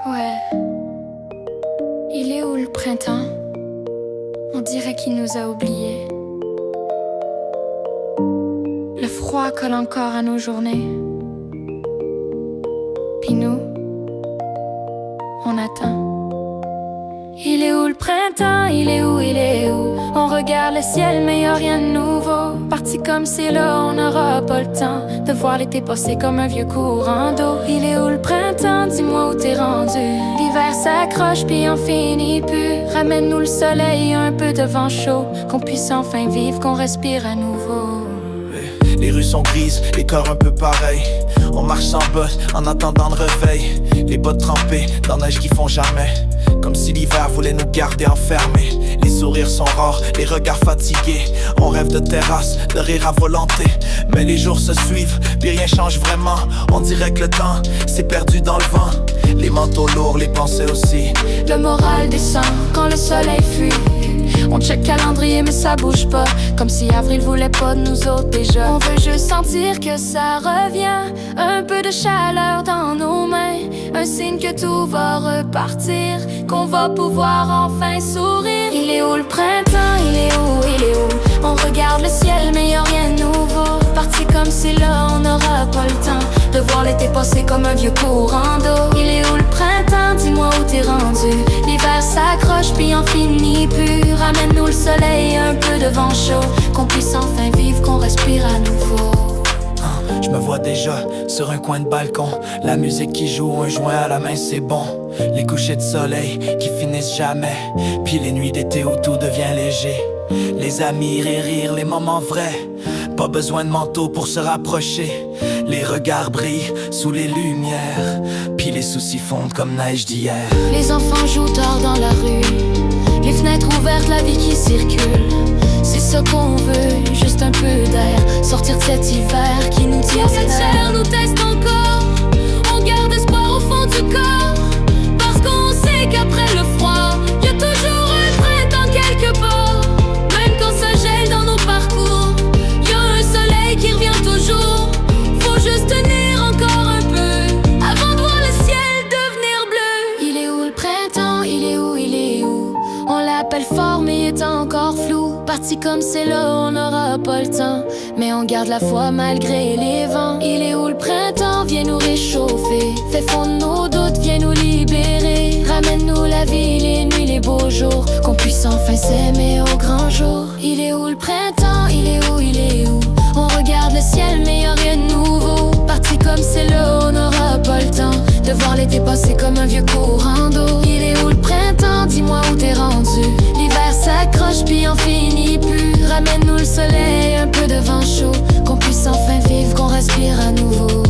Ouais. Il est où le printemps? On dirait qu'il nous a oubliés. Le froid colle encore à nos journées. Puis nous, on attend. Il est où le printemps? Il est où? Il est où? On regarde le ciel mais y'a rien de nouveau. Parti comme c'est là, on n'aura pas le temps de voir l'été passer comme un vieux courant d'eau. Il est où le printemps? Dis-moi où t'es rendu. L'hiver s'accroche puis on finit plus. Ramène-nous le soleil, un peu de vent chaud, qu'on puisse enfin vivre, qu'on respire à nouveau. Les rues sont grises, les corps un peu pareils. On marche sans bottes en attendant le réveil. Les bottes trempées dans neige qui font jamais. Comme si l'hiver voulait nous garder enfermés. Les sourires sont rares, les regards fatigués. On rêve de terrasse, de rire à volonté. Mais les jours se suivent, puis rien change vraiment. On dirait que le temps s'est perdu dans le vent. Les manteaux lourds, les pensées aussi. Le moral descend quand le soleil fuit. On check calendrier mais ça bouge pas. Comme si avril voulait pas de nous autres déjà. On veut juste sentir que ça revient. Un peu de chaleur dans nos mains. Un signe que tout va repartir. Qu'on va pouvoir enfin sourire. Il est où le printemps? Il est où? Il est où? On regarde le ciel mais y'a rien de nouveau. Parti comme c'est là, on n'aura pas le temps de voir l'été passer comme un vieux courant d'eau. Il est où le printemps? Dis-moi où t'es rendu. L'hiver s'accroche puis on finit plus. Ramène-nous le soleil, un peu de vent chaud, qu'on puisse enfin vivre, qu'on respire à nouveau. Je me vois déjà sur un coin de balcon. La musique qui joue, un joint à la main, c'est bon. Les couchers de soleil qui finissent jamais. Puis les nuits d'été où tout devient léger. Les amis rire, les moments vrais. Pas besoin de manteau pour se rapprocher. Les regards brillent sous les lumières. Puis les soucis fondent comme neige d'hier. Les enfants jouent tard dans la rue. Les fenêtres ouvertes, la vie qui circule. C'est ça qu'on veut, juste un peu d'air. Sortir de cet hiver qui nous tire. Cette chair nous teste encore. On garde espoir au fond du corps. Parce qu'on sait qu'après le froid, y'a toujours un printemps quelque part. Même quand ça gèle dans nos parcours, y'a un soleil qui revient toujours. Faut juste tenir encore un peu avant de voir le ciel devenir bleu. Il est où le printemps? Il est où? Il est où? On l'appelle fort mais il est encore flou. Parti comme c'est là, on n'aura pas le temps. Mais on garde la foi malgré les vents. Il est où le printemps? Viens nous réchauffer. Fais fondre nos doutes, viens nous libérer. Ramène-nous la vie, les nuits, les beaux jours. Qu'on puisse enfin s'aimer au grand jour. Il est où le printemps? Il est où? Il est où? On regarde le ciel mais y'a rien de nouveau. Parti comme c'est là, on n'aura pas le temps de voir l'été passer comme un vieux courant d'eau. Il est où le printemps? Dis-moi où t'es rendu. L'hiver s'accroche puis on finit plus. Ramène-nous le soleil, un peu de vent chaud, qu'on puisse enfin vivre, qu'on respire à nouveau.